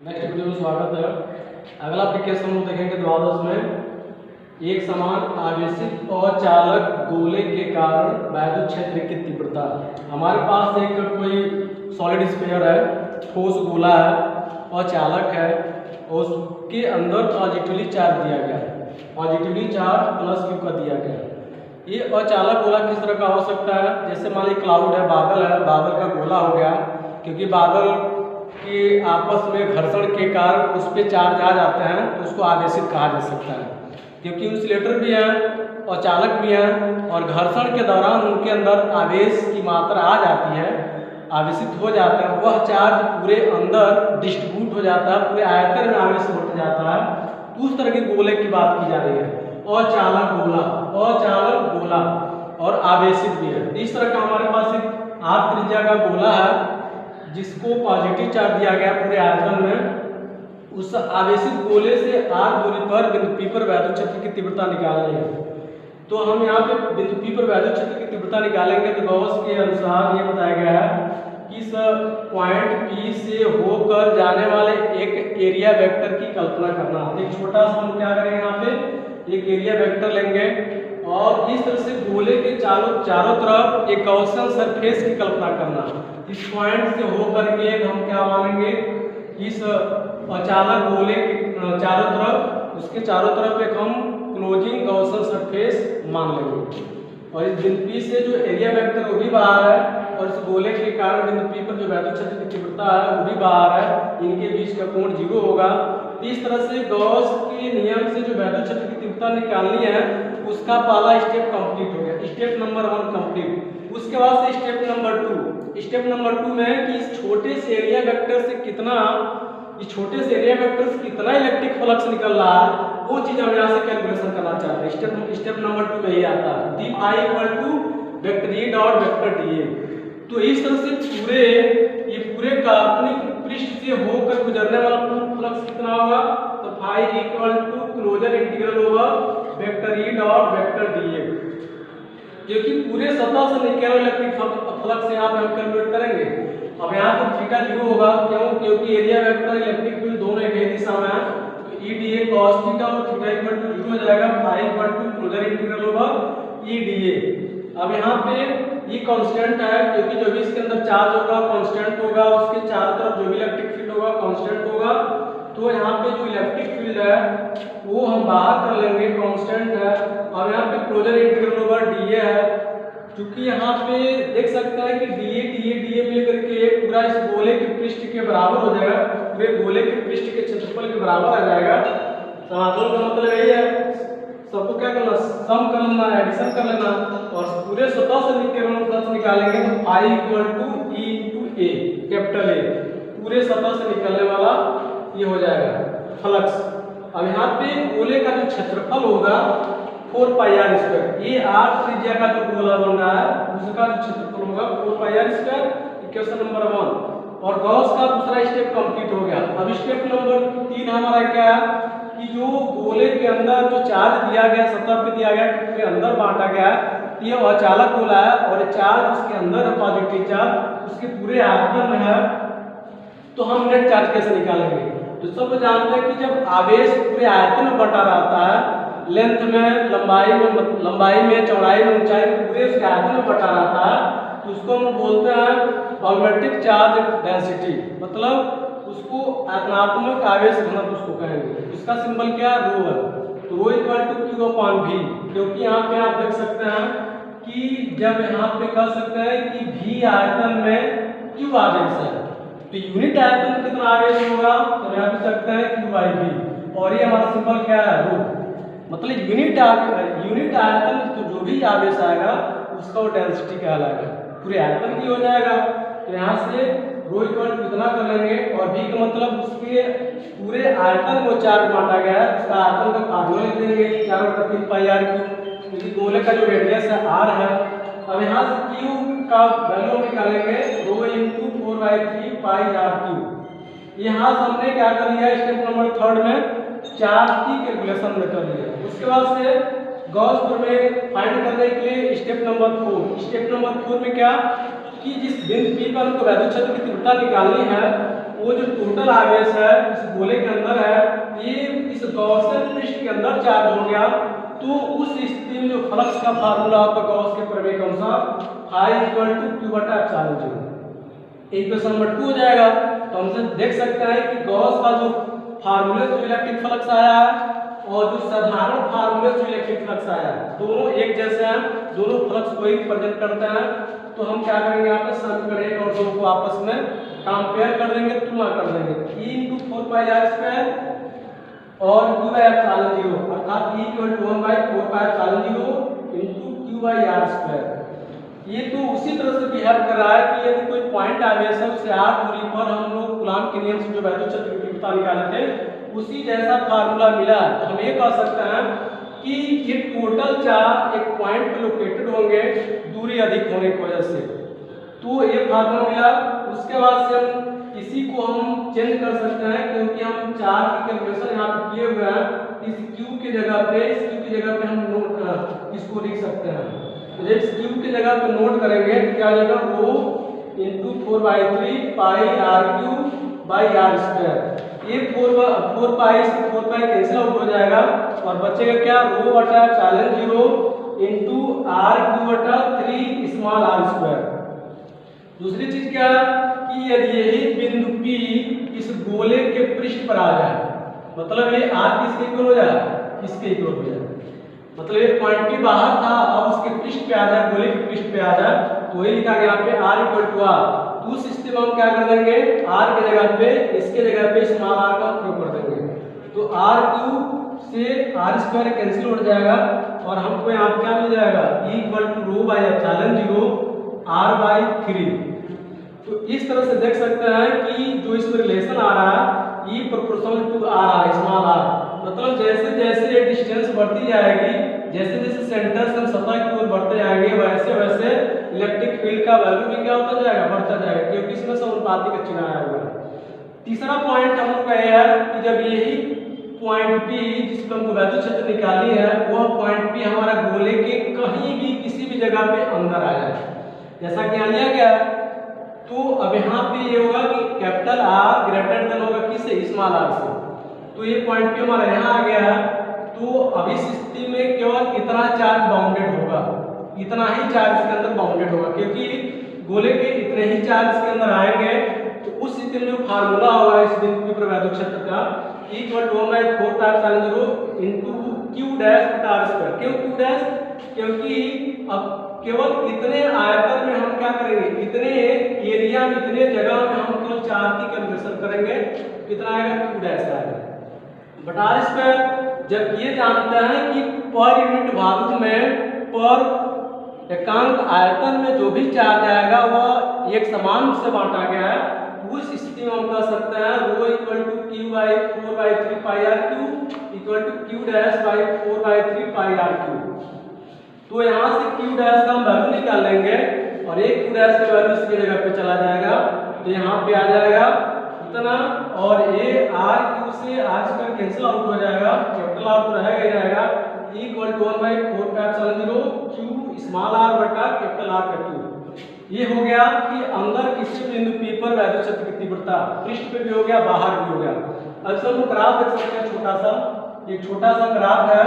Next video में स्वागत है। अगला केस हम देखेंगे द्वादश में एक समान आवेशित और चालक गोले के कारण वैद्युत क्षेत्र की तीव्रता। हमारे पास एक कोई सॉलिड स्फीयर है, ठोस गोला है और चालक है और उसके अंदर पॉजिटिवली चार्ज दिया गया है, पॉजिटिवली चार्ज प्लस क्यू का दिया गया है। ये अचालक गोला किस तरह का हो सकता है? जैसे मान लीजिए क्लाउड है, बादल का गोला हो गया, क्योंकि बादल कि आपस में घर्षण के कारण उस पर चार्ज आ जाते हैं तो उसको आवेशित कहा जा सकता है, क्योंकि इंसुलेटर भी हैं और चालक भी हैं और घर्षण के दौरान उनके अंदर आवेश की मात्रा आ जाती है, आवेशित हो जाता है, वह चार्ज पूरे अंदर डिस्ट्रीब्यूट हो जाता है, पूरे आयतन में आवेश बढ़ जाता है। तो उस तरह के गोले की बात की जा रही है। अचालक गोला और आवेशित भी है। इस तरह का हमारे पास एक आर त्रिज्या का गोला है जिसको पॉजिटिव चार्ज दिया गया पूरे आयतन में। उस आवेशित गोले से आर दूरी पर बिंदु P पर वैद्युत क्षेत्र की तीव्रता निकालनी है। तो हम यहाँ पे बिंदु P पर वैद्युत क्षेत्र की तीव्रता निकालेंगे तो गॉस के अनुसार ये बताया गया है कि इस पॉइंट P से होकर जाने वाले एक एरिया वेक्टर की कल्पना करना। एक छोटा सा हम क्या करेंगे, यहाँ पे एक एरिया वेक्टर लेंगे और इस तरह से गोले के चारों तरफ एक गॉसियन सरफेस की कल्पना करना। इस पॉइंट से होकर के हम क्या मानेंगे, इस अचालक गोले के चारों तरफ, उसके चारों तरफ एक हम क्लोजिंग गॉसियन सरफेस मान लेंगे। और इस बिंदु P से जो एरिया वेक्टर वो भी बाहर है और इस गोले के कारण बिंदु P पर जो वैद्युत क्षेत्र की तीव्रता है वो भी बाहर है, इनके बीच का कोण 0 होगा। इस तरह से गॉस के नियम से जो वैद्युत क्षेत्र की तीव्रता निकालनी है उसका पहला स्टेप कंप्लीट हो गया, स्टेप नंबर 1 कंप्लीट। उसके बाद से स्टेप नंबर 2 में कि इस छोटे से एरिया वेक्टर से कितना इलेक्ट्रिक फ्लक्स निकल रहा है वो चीज हम यहाँ से कैलकुलेशन करना चाहते हैं। स्टेप नंबर 2 में ही आता है D I equal to vector E dot vector D A. तो इस तरह से पूरे काल्पनिक पृष्ठ से होकर गुजरने वाला फ्लक्स कितना होगा, तो phi equal to closure integral over vector E dot vector D A, क्योंकि पूरे सतह से निकलने वाला इलेक्ट्रिक फ्लक्स यहाँ पे हम कैलकुलेट करेंगे। अब यहाँ पर थीटा 0 होगा, क्योंकि एरिया वेक्टर इलेक्ट्रिक फील्ड दोनों एक ही दिशा में है, तो E D A cos theta और थीटा इक्वल टू 0 हो जाएगा, phi equal to closure integral over E D A. अब यहाँ पे ये कांस्टेंट है, क्योंकि जो भी इसके अंदर चार्ज होगा कांस्टेंट होगा, उसके चारों तरफ जो भी इलेक्ट्रिक फील्ड होगा कांस्टेंट होगा। तो यहाँ पे जो इलेक्ट्रिक फील्ड है वो हम बाहर कर लेंगे, कांस्टेंट है। अब यहाँ पे क्लोजर इंटीग्रल ओवर डीए है, क्योंकि यहाँ पे देख सकते हैं कि डीए मिलकर के पूरा इस गोले के पृष्ठ के बराबर हो जाएगा, पूरे गोले के पृष्ठ के क्षेत्रफल के बराबर आ जाएगा। समाकलन का मतलब यही है, सबको क्या करना, सम कर लेना, एडिशन कर लेना और पूरे सतह से निकलने वाला फ्लक्स निकालेंगे तो I equal to E into A, capital A, पूरे सतह से निकलने वाला ये हो जाएगा फ्लक्स। अब यहाँ पे गोले का जो क्षेत्रफल होगा 4 पाई आर स्क्वायर, ये आर त्रिज्या का जो गोला बन रहा है उसका जो क्षेत्रफल होगा 4 पाई आर स्क्वायर, इक्वेशन नंबर 1। और गॉस का दूसरा स्टेप कंप्लीट हो गया। अब स्टेप नंबर 3 हमारा क्या है कि जो गोले के अंदर जो चार्ज दिया गया, सतह पे दिया गया, पूरे अंदर बांटा गया, ये अचालक गोला है और चार्ज उसके अंदर है, पॉजिटिव चार्ज उसके पूरे आयतन में है। तो हम नेट चार्ज कैसे निकालेंगे? तो सब जानते हैं कि जब आवेश पूरे आयतन में बटा रहता है, लेंथ में, लंबाई में, चौड़ाई में, ऊंचाई में, पूरे उसके आयतन में बटा रहता है, तो उसको हम बोलते हैं वॉल्यूमेट्रिक चार्ज डेंसिटी, मतलब उसको आयतनात्मक आवेश घनत्व उसको कहेंगे। उसका सिंबल क्या है, रो है। तो rho equal to q upon v, क्योंकि यहाँ पे आप देख सकते हैं कि जब यहाँ पे कह सकते हैं कि v आयतन में क्यू आवेश है, तो यूनिट आयतन में कितना आवेश होगा, तो यहाँ पे सकते हैं क्यू बाई वी, और ये हमारा सिंबल क्या है, रो, मतलब यूनिट आयतन में तो जो भी आवेश आएगा उसका वो डेंसिटी कहलाएगा, पूरे आयतन की हो जाएगा। तो यहाँ से रो इक्वल टू इतना कर लेंगे और v का मतलब उसके पूरे आयतन को चार्ज बांटा गया है, उसका आयतन का फॉर्मूला लिख देंगे 4/3 पाई आर क्यू, क्योंकि गोले का जो रेडियस है r है। अब यहाँ से q का वैल्यू निकालेंगे rho into 4/3 pi are Q. यहाँ से हमने क्या कर लिया, स्टेप नंबर 3 में चार्ज की कैलकुलेशन में कर लिया। उसके बाद से गॉस प्रमेय फाइंड करने के लिए स्टेप नंबर 4 में क्या कि जिस बिंदु P पर हमको वैद्युत क्षेत्र की तीव्रता निकालनी है वो जो टोटल आवेश है इस गोले के अंदर है, ये इस गॉसियन पृष्ठ के अंदर चार्ज हो गया, तो उस स्थिति में जो फ्लक्स का फार्मूला आपका गॉस के प्रमेय के अनुसार Φ=Q/ε0 इक्वेशन नंबर 2 हो जाएगा। तो हमसे देख सकते हैं कि गॉस का जो फार्मूले से इलेक्ट्रिक फ्लक्स आया है और जो साधारण फार्मूले से इलेक्ट्रिक फ्लक्स आया है, दोनों एक जैसे हैं, दोनों फ्लक्स को ही प्रेजेंट करते हैं। तो हम क्या करेंगे, यहाँ पे समीकरण 1 और 2 को आपस में कंपेयर कर देंगे, तुलना कर देंगे। E × 4πr² और Q/ε0 अर्थात E = 1/4πr0 × Q/r²। ये तो उसी तरह से बिहेव कर रहा है कि यदि कोई पॉइंट आवेश है उससे r दूरी पर हम लोग कूलॉम के नियम से जो वैद्युत क्षेत्र की तीव्रता निकाले थे उसी जैसा फार्मूला मिला। तो हम ये कह सकते हैं कि ये टोटल चार्ज एक पॉइंट पे लोकेटेड होंगे दूरी अधिक होने की वजह से, तो ये फार्मूला मिला। उसके बाद से हम इसी को हम चेंज कर सकते हैं, क्योंकि हम चार्ज की कैलकुलेशन यहाँ पे किए हुए हैं। इस Q की जगह पे, इस Q की जगह पे हम इसको लिख सकते हैं। तो जब इस Q की जगह पे नोट करेंगे तो क्या हो जाएगा, रो × 4/3 πr³ ये 4 पाई से 4 पाई कैंसिल आउट हो जाएगा और बचेगा क्या, ρ/ε0 × r³ स्मॉल r²। दूसरी चीज क्या कि यदि यही बिंदु P इस गोले के पृष्ठ पर आ जाए, मतलब ये r किसके इक्वल हो जाए, इसके इक्वल हो जाए, मतलब ये पॉइंट P बाहर था, अब उसके पृष्ठ पे आ जाए, गोले के पृष्ठ पे आ जाए, तो वही लिखा गया यहाँ पे r = r। तो उस स्थिति में हम क्या कर देंगे, r के जगह पे, इसके जगह पे स्मॉल r का प्रयोग कर देंगे, तो r³ से r² कैंसिल हो जाएगा और हमको यहाँ पे क्या मिल जाएगा, E = ρ/ε0 r/3। तो इस तरह से देख सकते हैं कि जो इसमें रिलेशन आ रहा है E ∝ r स्मॉल r, मतलब जैसे जैसे ये डिस्टेंस बढ़ती जाएगी, जैसे जैसे सेंटर से सतह की ओर बढ़ते जाएंगे, वैसे वैसे इलेक्ट्रिक फील्ड का वैल्यू भी क्या होता जाएगा, बढ़ता जाएगा, क्योंकि इसमें समानुपाती का चिन्ह आया हुआ है। तीसरा पॉइंट हम लोग का यह है कि जब यही पॉइंट P जिस पर हमको वैद्युत क्षेत्र निकाली है, वह पॉइंट P हमारा गोले के कहीं भी किसी भी जगह पे अंदर आ जाए, जैसा कि यहाँ लिया गया है। तो अब यहाँ पे ये होगा कि कैपिटल R ग्रेटर देन होगा किससे, स्मॉल r से। तो ये पॉइंट P हमारा यहाँ आ गया है। तो अब इस स्थिति में केवल इतना चार्ज बाउंडेड होगा, इतना ही चार्ज इसके अंदर बाउंडेड होगा, क्योंकि गोले के इतने ही चार्ज के अंदर आएंगे। तो उस स्थिति में जो फार्मूला होगा इस बिंदु पर वैद्युत क्षेत्र का E = 1/4πr0 × Q'/r²। क्यों Q'? क्योंकि अब केवल इतने आयतन में हम क्या करेंगे, इतने एरिया में, इतने जगह में हम केवल चार्ज की कैलकुलेशन करेंगे, कितना आएगा, Q' आएगा बटा r²। जब ये जानते हैं कि पर यूनिट वॉल्यूम में, पर एकांक आयतन में जो भी चार्ज आएगा वह एक समान रूप से बांटा गया है, उस स्थिति में हम कह सकते हैं ρ = Q/4/3 πr³ = Q'/4/3 πr³। तो यहाँ से Q' का हम वैल्यू निकाल लेंगे और एक Q' का वैल्यू इसकी जगह पे चला जाएगा, तो यहाँ पे आ जाएगा इतना, और ये r³ से r² कैंसिल आउट हो जाएगा, कैपिटल R तो रहेगा ही रहेगा। E = 1/4πr0 Q small r बटा कैपिटल R का Q। ये हो गया कि अंदर किसी बिंदु P पर वैद्युत क्षेत्र की तीव्रता, पृष्ठ पे भी हो गया, बाहर भी हो गया। अब हम ग्राफ देख सकते हैं, छोटा सा, एक छोटा सा ग्राफ है,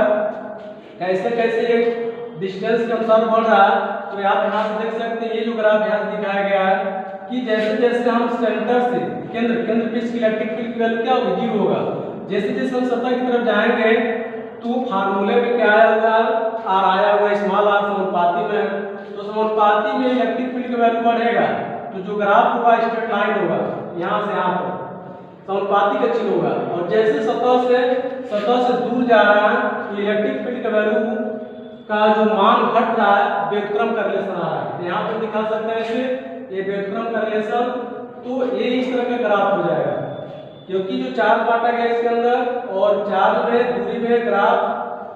कैसे कैसे ये डिस्टेंस के अनुसार बढ़ रहा है। तो आप यहाँ से देख सकते हैं, ये जो ग्राफ यहाँ से दिखाया गया है कि जैसे जैसे हम सेंटर से केंद्र पे इसकी इलेक्ट्रिक फील्ड की वैल्यू क्या होगी, 0 होगा। जैसे जैसे हम सतह की तरफ जाएंगे तो फार्मूले में क्या आया हुआ, r आया हुआ, स्मॉल r समानुपाती में, तो समानुपाती में इलेक्ट्रिक फील्ड का वैल्यू बढ़ेगा, तो जो ग्राफ होगा स्ट्रेट लाइन होगा, यहाँ से यहाँ पर समानुपाती का चिन्ह होगा। और जैसे सतह से दूर जा रहा है तो इलेक्ट्रिक फील्ड का वैल्यू का जो मान घट रहा है, व्युत्क्रम का रिलेशन आ रहा है। यहाँ पर दिखा सकते हैं इसे, ये व्युत्क्रम का रिलेशन। तो ये इस तरह का ग्राफ हो जाएगा, क्योंकि जो चार्ज बांटा गया इसके अंदर, और चार्ज में दूरी में ग्राफ,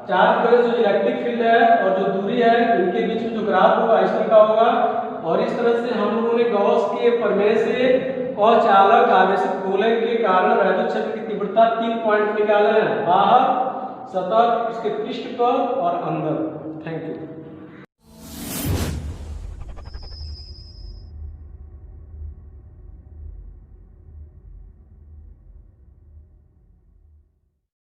चार्ज की वजह से जो इलेक्ट्रिक फील्ड है और जो दूरी है, इनके बीच में जो ग्राफ होगा इस तरह का होगा। और इस तरह से हम लोगों ने गॉस के प्रमेय से अचालक आवेशित गोले के कारण वैद्युत क्षेत्र की तीव्रता 3 पॉइंट निकाले हैं, बाहर, सतह, उसके पृष्ठ पर और अंदर। Thank you.